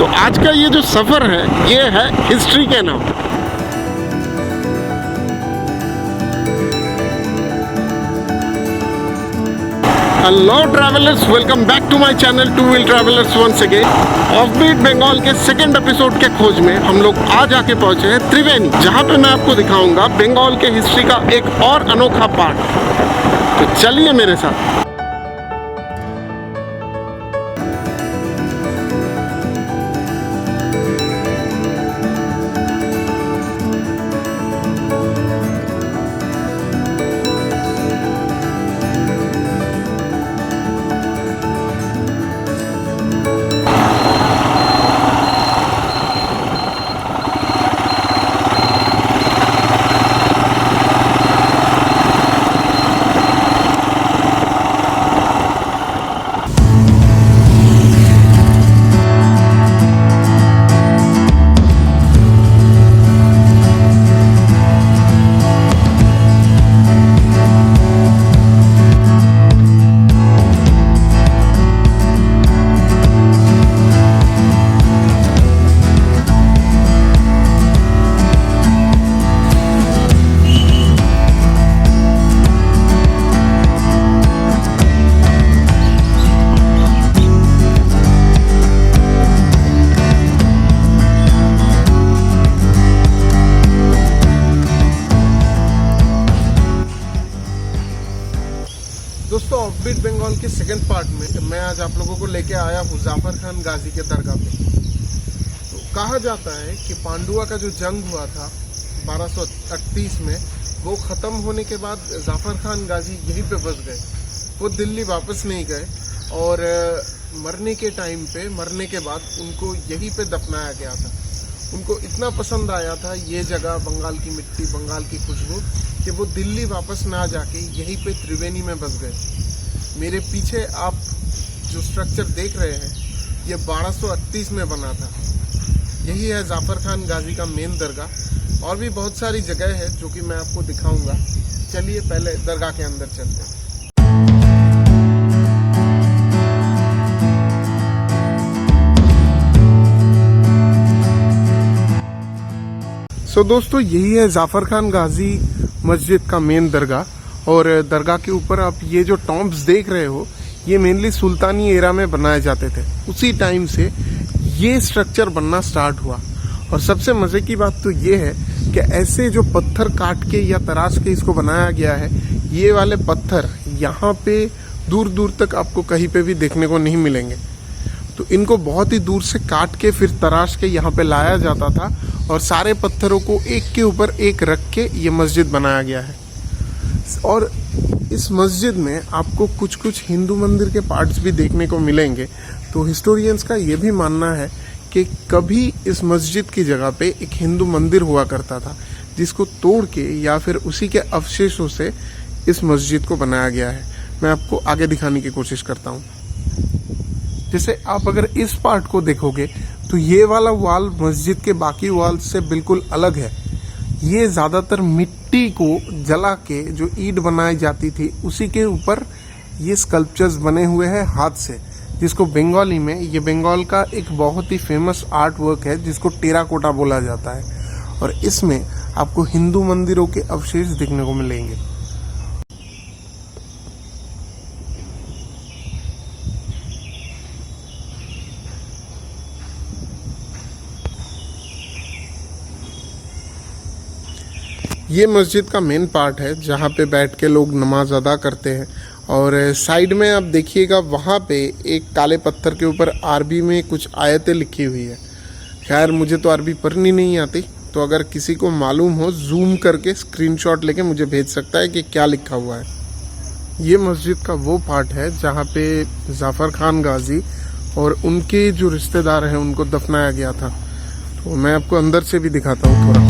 तो आज का ये जो सफ़र है ये है हिस्ट्री के नाम। Hello travellers, welcome back to my channel two wheel travellers once again. Offbeat Bengal के सेकंड एपिसोड के खोज में हम लोग आज आके पहुंचे हैं त्रिवेणी, जहां पे मैं आपको दिखाऊंगा बंगाल के हिस्ट्री का एक और अनोखा पार्ट। तो चलिए मेरे साथ। दोस्तों, ऑफबीट बंगाल के सेकंड पार्ट में मैं आज आप लोगों को लेके आया हूँ जाफर खान गाजी के दरगाह पे। तो कहा जाता है कि पांडुआ का जो जंग हुआ था 1238 में, वो ख़त्म होने के बाद जाफर खान गाजी यहीं पे बस गए। वो दिल्ली वापस नहीं गए और मरने के टाइम पे, मरने के बाद उनको यहीं पे दफनाया गया था। उनको इतना पसंद आया था ये जगह, बंगाल की मिट्टी, बंगाल की खुशबू, कि वो दिल्ली वापस ना जाके यहीं पे त्रिवेणी में बस गए। मेरे पीछे आप जो स्ट्रक्चर देख रहे हैं ये 1238 में बना था। यही है जाफर खान गाजी का मेन दरगाह। और भी बहुत सारी जगह है जो कि मैं आपको दिखाऊंगा। चलिए पहले दरगाह के अंदर चलते हैं। सो दोस्तों, यही है जाफर खान गाजी मस्जिद का मेन दरगाह। और दरगाह के ऊपर आप ये जो टॉम्ब्स देख रहे हो, ये मेनली सुल्तानी एरा में बनाए जाते थे। उसी टाइम से ये स्ट्रक्चर बनना स्टार्ट हुआ। और सबसे मजे की बात तो ये है कि ऐसे जो पत्थर काट के या तराश के इसको बनाया गया है, ये वाले पत्थर यहाँ पे दूर दूर तक आपको कहीं पे भी देखने को नहीं मिलेंगे। तो इनको बहुत ही दूर से काट के फिर तराश के यहाँ पे लाया जाता था और सारे पत्थरों को एक के ऊपर एक रख के ये मस्जिद बनाया गया है। और इस मस्जिद में आपको कुछ कुछ हिंदू मंदिर के पार्ट्स भी देखने को मिलेंगे। तो हिस्टोरियंस का ये भी मानना है कि कभी इस मस्जिद की जगह पे एक हिंदू मंदिर हुआ करता था, जिसको तोड़ के या फिर उसी के अवशेषों से इस मस्जिद को बनाया गया है। मैं आपको आगे दिखाने की कोशिश करता हूँ। जैसे आप अगर इस पार्ट को देखोगे तो ये वाला वॉल मस्जिद के बाकी वॉल से बिल्कुल अलग है। ये ज़्यादातर मिट्टी को जला के जो ईंट बनाई जाती थी, उसी के ऊपर ये स्कल्पचर्स बने हुए हैं हाथ से, जिसको बंगाली में, ये बंगाल का एक बहुत ही फेमस आर्ट वर्क है जिसको टेराकोटा बोला जाता है। और इसमें आपको हिंदू मंदिरों के अवशेष देखने को मिलेंगे। ये मस्जिद का मेन पार्ट है जहाँ पे बैठ के लोग नमाज अदा करते हैं। और साइड में आप देखिएगा, वहाँ पे एक काले पत्थर के ऊपर अरबी में कुछ आयतें लिखी हुई है। खैर मुझे तो अरबी पढ़नी नहीं आती, तो अगर किसी को मालूम हो जूम करके स्क्रीनशॉट लेके मुझे भेज सकता है कि क्या लिखा हुआ है। ये मस्जिद का वो पार्ट है जहाँ पे जाफर खान गाजी और उनके जो रिश्तेदार हैं उनको दफनाया गया था। तो मैं आपको अंदर से भी दिखाता हूँ थोड़ा।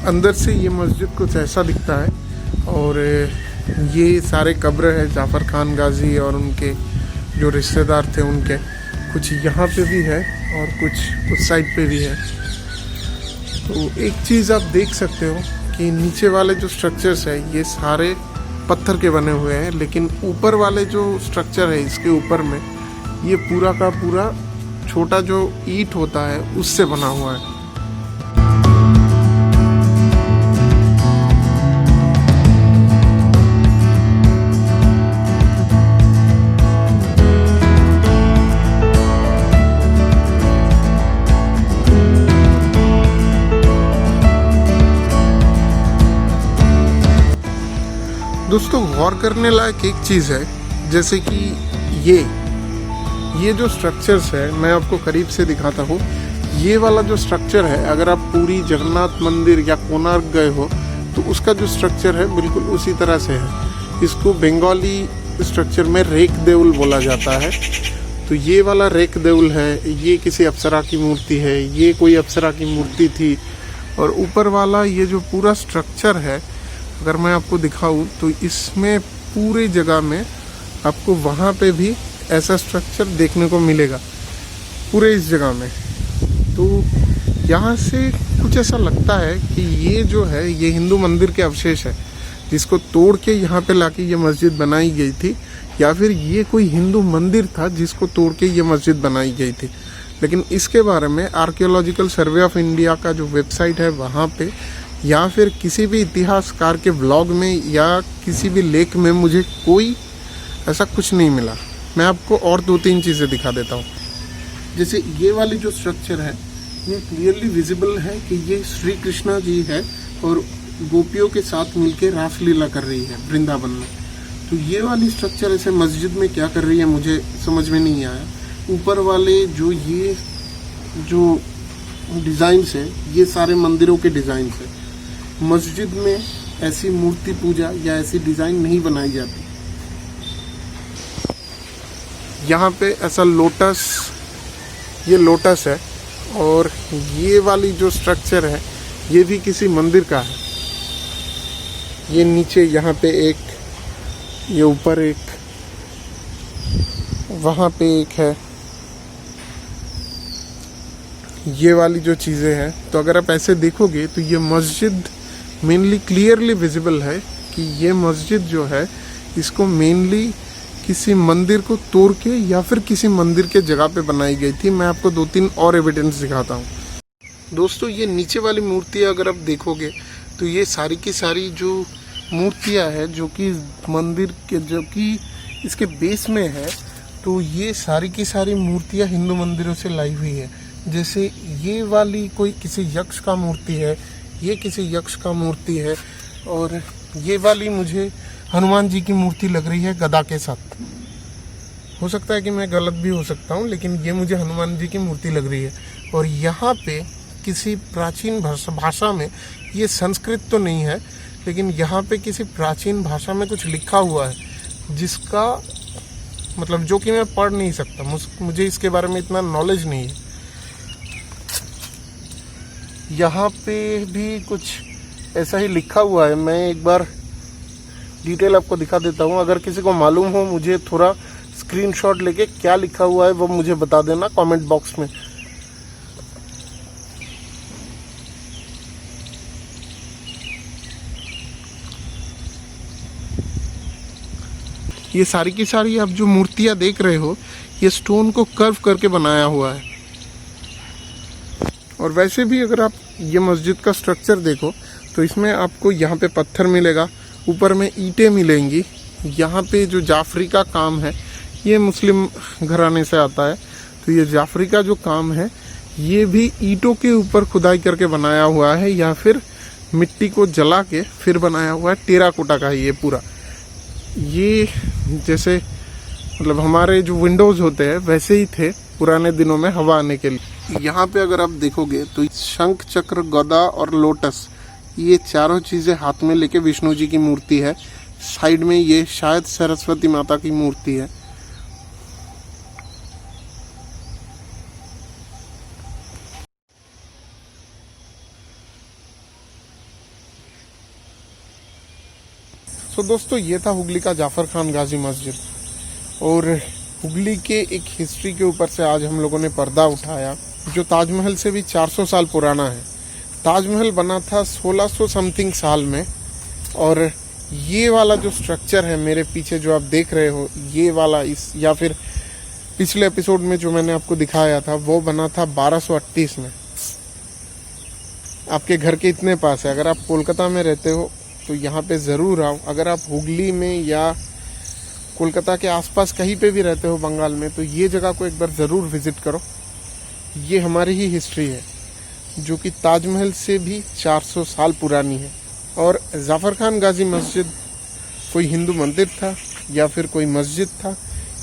अंदर से ये मस्जिद कुछ ऐसा दिखता है। और ये सारे कब्र है जाफ़र खान गाजी और उनके जो रिश्तेदार थे उनके, कुछ यहाँ पे भी है और कुछ उस साइड पे भी है। तो एक चीज़ आप देख सकते हो कि नीचे वाले जो स्ट्रक्चर्स है ये सारे पत्थर के बने हुए हैं, लेकिन ऊपर वाले जो स्ट्रक्चर है इसके ऊपर में ये पूरा का पूरा छोटा जो ईंट होता है उससे बना हुआ है। दोस्तों गौर करने लायक एक चीज़ है, जैसे कि ये जो स्ट्रक्चर्स है मैं आपको करीब से दिखाता हूँ। ये वाला जो स्ट्रक्चर है, अगर आप पूरी जगन्नाथ मंदिर या कोणार्क गए हो तो उसका जो स्ट्रक्चर है बिल्कुल उसी तरह से है। इसको बंगाली स्ट्रक्चर में रेक देउल बोला जाता है। तो ये वाला रेक देउल है, ये किसी अप्सरा की मूर्ति है, ये कोई अप्सरा की मूर्ति थी। और ऊपर वाला ये जो पूरा स्ट्रक्चर है अगर मैं आपको दिखाऊं तो इसमें पूरी जगह में आपको वहाँ पे भी ऐसा स्ट्रक्चर देखने को मिलेगा पूरे इस जगह में। तो यहाँ से कुछ ऐसा लगता है कि ये जो है ये हिंदू मंदिर के अवशेष है जिसको तोड़ के यहाँ पे लाके ये मस्जिद बनाई गई थी, या फिर ये कोई हिंदू मंदिर था जिसको तोड़ के ये मस्जिद बनाई गई थी। लेकिन इसके बारे में आर्कियोलॉजिकल सर्वे ऑफ इंडिया का जो वेबसाइट है वहाँ पे या फिर किसी भी इतिहासकार के ब्लॉग में या किसी भी लेख में मुझे कोई ऐसा कुछ नहीं मिला। मैं आपको और 2-3 चीज़ें दिखा देता हूँ। जैसे ये वाली जो स्ट्रक्चर है ये क्लियरली विजिबल है कि ये श्री कृष्णा जी है और गोपियों के साथ मिलकर रासलीला कर रही है वृंदावन में। तो ये वाली स्ट्रक्चर ऐसे मस्जिद में क्या कर रही है मुझे समझ में नहीं आया। ऊपर वाले जो ये जो डिज़ाइंस है ये सारे मंदिरों के डिज़ाइंस है। मस्जिद में ऐसी मूर्ति पूजा या ऐसी डिज़ाइन नहीं बनाई जाती। यहाँ पे ऐसा लोटस, ये लोटस है और ये वाली जो स्ट्रक्चर है ये भी किसी मंदिर का है। ये नीचे यहाँ पे एक, ये ऊपर एक, वहाँ पे एक है, ये वाली जो चीज़ें हैं। तो अगर आप ऐसे देखोगे तो ये मस्जिद मेनली क्लियरली विजिबल है कि ये मस्जिद जो है इसको मेनली किसी मंदिर को तोड़ के या फिर किसी मंदिर के जगह पे बनाई गई थी। मैं आपको 2-3 और एविडेंस दिखाता हूँ। दोस्तों ये नीचे वाली मूर्तियाँ अगर आप देखोगे तो ये सारी की सारी जो मूर्तियाँ हैं जो कि मंदिर के, जो कि इसके बेस में है, तो ये सारी की सारी मूर्तियाँ हिंदू मंदिरों से लाई हुई है। जैसे ये वाली कोई किसी यक्ष का मूर्ति है, ये किसी यक्ष का मूर्ति है, और ये वाली मुझे हनुमान जी की मूर्ति लग रही है गदा के साथ। हो सकता है कि मैं गलत भी हो सकता हूँ, लेकिन ये मुझे हनुमान जी की मूर्ति लग रही है। और यहाँ पे किसी प्राचीन भाषा में, ये संस्कृत तो नहीं है, लेकिन यहाँ पे किसी प्राचीन भाषा में कुछ लिखा हुआ है जिसका मतलब जो कि मैं पढ़ नहीं सकता, मुझे इसके बारे में इतना नॉलेज नहीं है। यहाँ पे भी कुछ ऐसा ही लिखा हुआ है। मैं एक बार डिटेल आपको दिखा देता हूँ। अगर किसी को मालूम हो मुझे थोड़ा स्क्रीनशॉट लेके क्या लिखा हुआ है वो मुझे बता देना कमेंट बॉक्स में। ये सारी की सारी आप जो मूर्तियाँ देख रहे हो ये स्टोन को कर्व करके बनाया हुआ है। और वैसे भी अगर आप ये मस्जिद का स्ट्रक्चर देखो तो इसमें आपको यहाँ पे पत्थर मिलेगा, ऊपर में ईंटें मिलेंगी। यहाँ पे जो जाफरी का काम है ये मुस्लिम घराने से आता है, तो ये जाफरी का जो काम है ये भी ईंटों के ऊपर खुदाई करके बनाया हुआ है या फिर मिट्टी को जला के फिर बनाया हुआ है। टेराकोटा का है ये पूरा। ये जैसे मतलब हमारे जो विंडोज़ होते हैं वैसे ही थे पुराने दिनों में हवा आने के लिए। यहाँ पे अगर आप देखोगे तो शंख, चक्र, गदा और लोटस, ये चारों चीज़ें हाथ में लेके विष्णु जी की मूर्ति है। साइड में ये शायद सरस्वती माता की मूर्ति है। तो दोस्तों ये था हुगली का जाफर खान गाजी मस्जिद, और हुगली के एक हिस्ट्री के ऊपर से आज हम लोगों ने पर्दा उठाया जो ताजमहल से भी 400 साल पुराना है। ताजमहल बना था 1600 समथिंग साल में, और ये वाला जो स्ट्रक्चर है मेरे पीछे जो आप देख रहे हो, ये वाला इस या फिर पिछले एपिसोड में जो मैंने आपको दिखाया था वो बना था 1238 में। आपके घर के इतने पास है। अगर आप कोलकाता में रहते हो तो यहाँ पे ज़रूर आओ। अगर आप हुगली में या कोलकाता के आसपास कहीं पे भी रहते हो बंगाल में, तो ये जगह को एक बार ज़रूर विज़िट करो। ये हमारी ही हिस्ट्री है जो कि ताजमहल से भी 400 साल पुरानी है। और जाफर खान गाजी मस्जिद कोई हिंदू मंदिर था या फिर कोई मस्जिद था,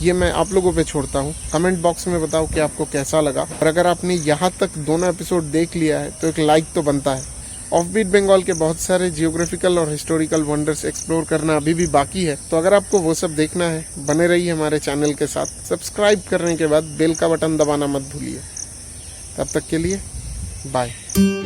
ये मैं आप लोगों पे छोड़ता हूँ। कमेंट बॉक्स में बताओ कि आपको कैसा लगा, और अगर आपने यहाँ तक दोनों एपिसोड देख लिया है तो एक लाइक तो बनता है। ऑफ बीट बंगाल के बहुत सारे जियोग्राफिकल और हिस्टोरिकल वंडर्स एक्सप्लोर करना अभी भी बाकी है, तो अगर आपको वो सब देखना है बने रहिए हमारे चैनल के साथ। सब्सक्राइब करने के बाद बेल का बटन दबाना मत भूलिए। तब तक के लिए बाय।